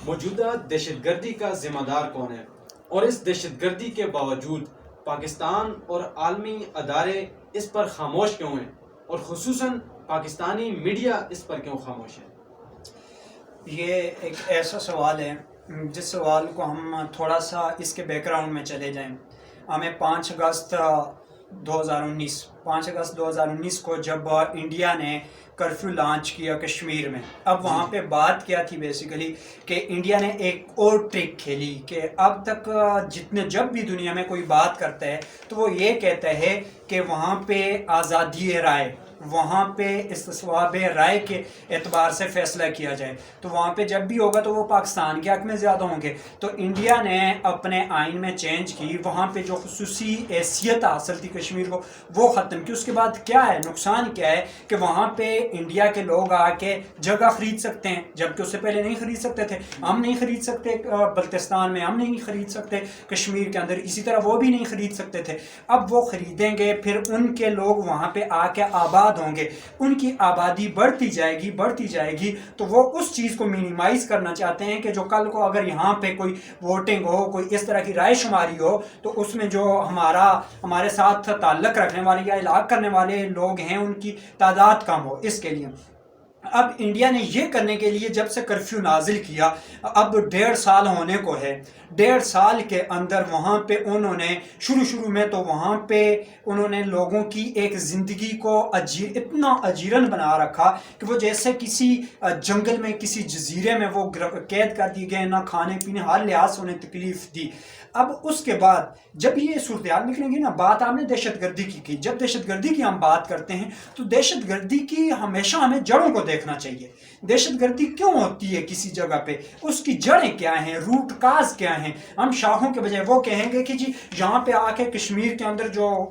موجودہ دہشت گردی کا ذمہ دار کون ہے، اور اس دہشت گردی کے باوجود پاکستان اور عالمی ادارے اس پر خاموش کیوں ہیں، اور خصوصاً پاکستانی میڈیا اس پر کیوں خاموش ہے؟ یہ ایک ایسا سوال ہے جس سوال کو ہم تھوڑا سا اس کے بیک گراؤنڈ میں چلے جائیں. ہمیں 5 اگست 2019 کو جب انڈیا نے کرفیو لانچ کیا کشمیر میں، اب وہاں پہ بات کیا تھی بیسیکلی کہ انڈیا نے ایک اور ٹرک کھیلی کہ اب تک جب بھی دنیا میں کوئی بات کرتا ہے تو وہ یہ کہتا ہے کہ وہاں پہ آزادی رائے، وہاں پہ استصواب رائے کے اعتبار سے فیصلہ کیا جائے، تو وہاں پہ جب بھی ہوگا تو وہ پاکستان کے حق میں زیادہ ہوں گے. تو انڈیا نے اپنے آئین میں چینج کی، وہاں پہ جو خصوصی حیثیت حاصل تھی کشمیر کو وہ ختم کی. اس کے بعد کیا ہے نقصان، کیا ہے کہ وہاں پہ انڈیا کے لوگ آ کے جگہ خرید سکتے ہیں، جبکہ اس سے پہلے نہیں خرید سکتے تھے. ہم نہیں خرید سکتے بلتستان میں، ہم نہیں خرید سکتے کشمیر کے اندر، اسی طرح وہ بھی نہیں خرید سکتے تھے. اب وہ خریدیں گے، پھر ان کے لوگ وہاں پہ آ کے آباد ہوں گے، ان کی آبادی بڑھتی جائے گی تو وہ اس چیز کو مینیمائز کرنا چاہتے ہیں کہ جو کل کو اگر یہاں پہ کوئی ووٹنگ ہو، کوئی اس طرح کی رائے شماری ہو، تو اس میں جو ہمارے ساتھ تعلق رکھنے والے یا علاقہ کرنے والے لوگ ہیں ان کی تعداد کم ہو. اس کے لیے اب انڈیا نے یہ کرنے کے لیے جب سے کرفیو نازل کیا، اب 1.5 سال ہونے کو ہے. 1.5 سال کے اندر وہاں پہ انہوں نے شروع میں تو وہاں پہ انہوں نے لوگوں کی ایک زندگی کو اتنا اجیرن بنا رکھا کہ وہ جیسے کسی جنگل میں، کسی جزیرے میں وہ قید کر دی گئے، نہ کھانے پینے ہر لحاظ سے انہیں تکلیف دی. اب اس کے بعد جب یہ صورتحال نکلیں گی نا، بات آپ نے دہشت گردی کی، جب دہشت گردی کی ہم بات کرتے ہیں تو دہشت گردی کی ہمیشہ ہمیں جڑوں کو دیکھنا چاہیے. دہشت گردی کیوں ہوتی ہے کسی جگہ پہ، اس کی جڑیں کیا ہیں، روٹ کاز کیا ہیں. ہم شاخوں کے بجائے وہ کہیں گے کہ جی یہاں پہ آ کے کشمیر کے اندر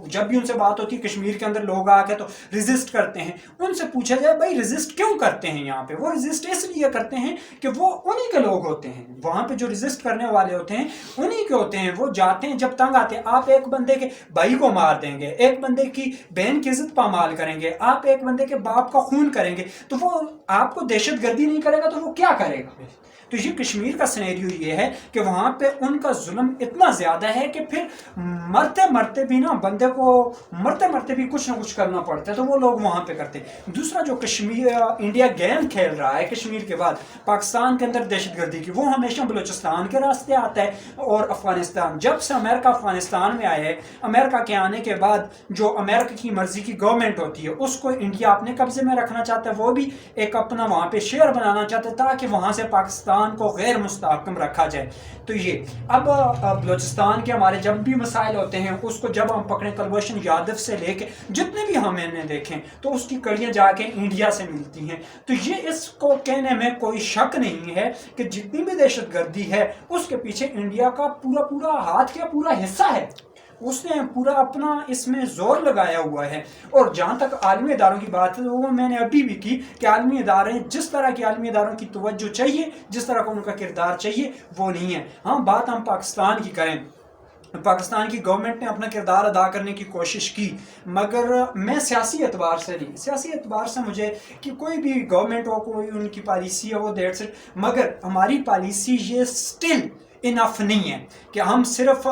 جب بھی ان سے بات ہوتی ہے کشمیر کے اندر لوگ آ کے تو ریزسٹ کرتے ہیں. ان سے پوچھا جائے بھائی ریزسٹ کیوں کرتے ہیں یہاں پہ؟ وہ ریزسٹ اس لیے کرتے ہیں کہ وہ انہی کے لوگ ہوتے ہیں، وہاں پہ جو ریزسٹ کرنے والے ہوتے ہیں انہی کے ہوتے ہیں. وہ جاتے ہیں جب تنگ آتے ہیں. آپ ایک بندے کے بھائی کو مار دیں گے، ایک بندے کی بہن کی عزت پامال کریں گے، آپ ایک بندے کے باپ کا خون کریں گے، تو وہ آپ کو دہشت گردی نہیں کرے گا تو وہ کیا کرے گا؟ تو یہ کشمیر کا سینیریو یہ ہے کہ وہاں پہ ان کا ظلم اتنا زیادہ ہے کہ پھر مرتے بھی نا بندے کو مرتے بھی کچھ نہ کچھ کرنا پڑتا ہے، تو وہ لوگ وہاں پہ کرتے ہیں. دوسرا جو انڈیا گیم کھیل رہا ہے کشمیر کے بعد پاکستان کے اندر دہشت گردی کی، وہ ہمیشہ بلوچستان کے راستے آتا ہے اور افغانستان. جب سے امریکہ افغانستان میں آیا ہے، امریکہ کے آنے کے بعد جو امریکہ کی مرضی کی گورنمنٹ ہوتی ہے اس کو انڈیا اپنے قبضے میں رکھنا چاہتا ہے، وہ بھی ایک اپنا وہاں پہ شیئر بنانا چاہتا ہے تاکہ وہاں سے پاکستان کو غیر مستحکم رکھا جائے. تو یہ اب بلوچستان کے ہمارے جب بھی مسائل ہوتے ہیں اس کو جب ہم پکڑیں کلبھوشن یادو سے لے کے جتنے بھی ہم نے دیکھیں تو اس کی کڑیاں جا کے انڈیا سے ملتی ہیں. تو یہ اس کو کہنے میں کوئی شک نہیں ہے کہ جتنی بھی دہشت گردی ہے اس کے پیچھے انڈیا کا پورا ہاتھ کیا پورا حصہ ہے، اس نے پورا اپنا اس میں زور لگایا ہوا ہے. اور جہاں تک عالمی اداروں کی بات ہے تو وہ میں نے ابھی بھی کی کہ عالمی ادارے جس طرح کی عالمی اداروں کی توجہ چاہیے، جس طرح کا ان کا کردار چاہیے وہ نہیں ہے. ہاں بات ہم پاکستان کی کریں، پاکستان کی گورنمنٹ نے اپنا کردار ادا کرنے کی کوشش کی، مگر میں سیاسی اعتبار سے نہیں، سیاسی اعتبار سے مجھے کہ کوئی بھی گورنمنٹ ہو، کوئی ان کی پالیسی ہے وہ دیٹس اٹ، مگر ہماری پالیسی یہ سٹل انف نہیں ہے کہ ہم صرف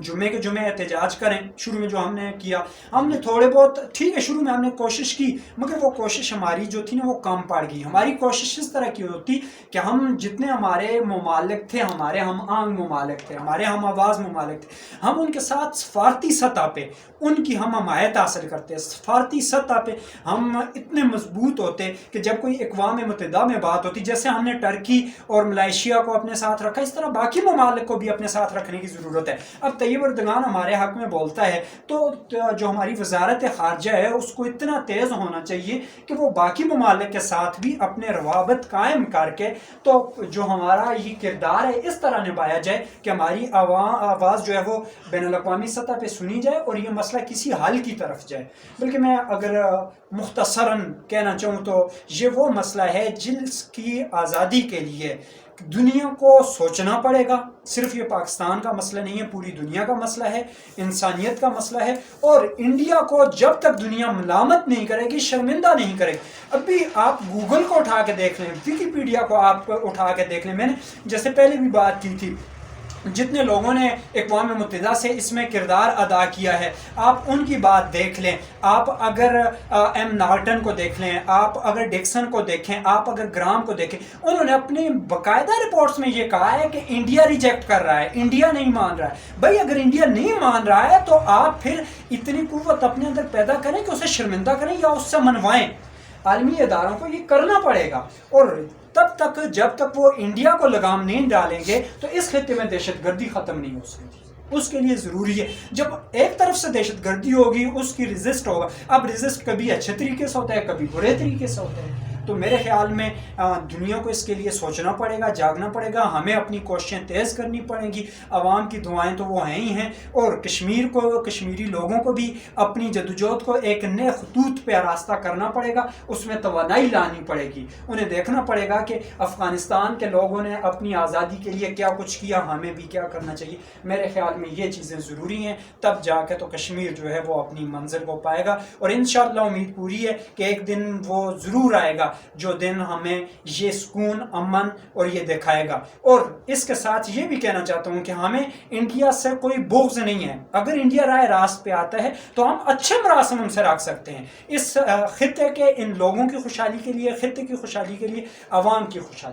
جمعے کے جمعے احتجاج کریں. شروع میں جو ہم نے کیا، ہم نے تھوڑے بہت ٹھیک ہے، شروع میں ہم نے کوشش کی، مگر وہ کوشش ہماری جو تھی نا وہ کم پڑ گئی. ہماری کوشش اس طرح کی ہوتی کہ ہم جتنے ہمارے ممالک تھے، ہمارے ہم آنگ ممالک تھے، ہمارے ہم آواز ممالک تھے، ہم ان کے ساتھ سفارتی سطح پہ ان کی ہم حمایت حاصل کرتے. سفارتی سطح پہ ہم اتنے مضبوط ہوتے کہ جب کوئی اقوام متحدہ میں بات ہوتی، جیسے ہم نے ٹرکی اور ملائیشیا کو اپنے ساتھ رکھا، اس طرح باقی ممالک کو بھی اپنے ساتھ رکھنے کی ضرورت ہے. اب طیب اردگان ہمارے حق میں بولتا ہے تو جو ہماری وزارت خارجہ ہے اس کو اتنا تیز ہونا چاہیے کہ وہ باقی ممالک کے ساتھ بھی اپنے روابط قائم کر کے تو جو ہمارا یہ کردار ہے اس طرح نبھایا جائے کہ ہماری آواز جو ہے وہ بین الاقوامی سطح پہ سنی جائے اور یہ مسئلہ کسی حل کی طرف جائے. بلکہ میں اگر مختصراً کہنا چاہوں تو یہ وہ مسئلہ ہے جس کی آزادی کے لیے دنیا کو سوچنا پڑے گا. صرف یہ پاکستان کا مسئلہ نہیں ہے، پوری دنیا کا مسئلہ ہے، انسانیت کا مسئلہ ہے. اور انڈیا کو جب تک دنیا ملامت نہیں کرے گی، شرمندہ نہیں کرے گی. ابھی آپ گوگل کو اٹھا کے دیکھ لیں، ویکیپیڈیا کو آپ اٹھا کے دیکھ لیں. میں نے جیسے پہلے بھی بات کی تھی، جتنے لوگوں نے اقوام متحدہ سے اس میں کردار ادا کیا ہے، آپ ان کی بات دیکھ لیں. آپ اگر ایم نارٹن کو دیکھ لیں، آپ اگر ڈکسن کو دیکھیں، آپ اگر گرام کو دیکھیں، انہوں نے اپنی باقاعدہ رپورٹس میں یہ کہا ہے کہ انڈیا ریجیکٹ کر رہا ہے، انڈیا نہیں مان رہا ہے. بھائی اگر انڈیا نہیں مان رہا ہے تو آپ پھر اتنی قوت اپنے اندر پیدا کریں کہ اسے شرمندہ کریں یا اس سے منوائیں. عالمی اداروں کو یہ کرنا پڑے گا. اور تب تک جب تک وہ انڈیا کو لگام نہیں ڈالیں گے تو اس خطے میں دہشت گردی ختم نہیں ہو سکتی. اس کے لیے ضروری ہے، جب ایک طرف سے دہشت گردی ہوگی اس کی ریزسٹ ہوگا. اب ریزسٹ کبھی اچھے طریقے سے ہوتا ہے، کبھی برے طریقے سے ہوتا ہے. تو میرے خیال میں دنیا کو اس کے لیے سوچنا پڑے گا، جاگنا پڑے گا. ہمیں اپنی کوششیں تیز کرنی پڑیں گی. عوام کی دعائیں تو وہ ہیں ہی ہیں، اور کشمیر کو، کشمیری لوگوں کو بھی اپنی جدوجہد کو ایک نئے خطوط پہ آراستہ کرنا پڑے گا. اس میں توانائی لانی پڑے گی. انہیں دیکھنا پڑے گا کہ افغانستان کے لوگوں نے اپنی آزادی کے لیے کیا کچھ کیا، ہمیں بھی کیا کرنا چاہیے. میرے خیال میں یہ چیزیں ضروری ہیں، تب جا کے تو کشمیر جو ہے وہ اپنی منزل کو پائے گا. اور انشاءاللہ امید پوری ہے کہ ایک دن وہ ضرور آئے گا جو دن ہمیں یہ سکون، امن اور یہ دکھائے گا. اور اس کے ساتھ یہ بھی کہنا چاہتا ہوں کہ ہمیں انڈیا سے کوئی بغض نہیں ہے. اگر انڈیا رائے راست پہ آتا ہے تو ہم اچھے مراسم ان سے رکھ سکتے ہیں، اس خطے کے ان لوگوں کی خوشحالی کے لیے، خطے کی خوشحالی کے لیے، عوام کی خوشحالی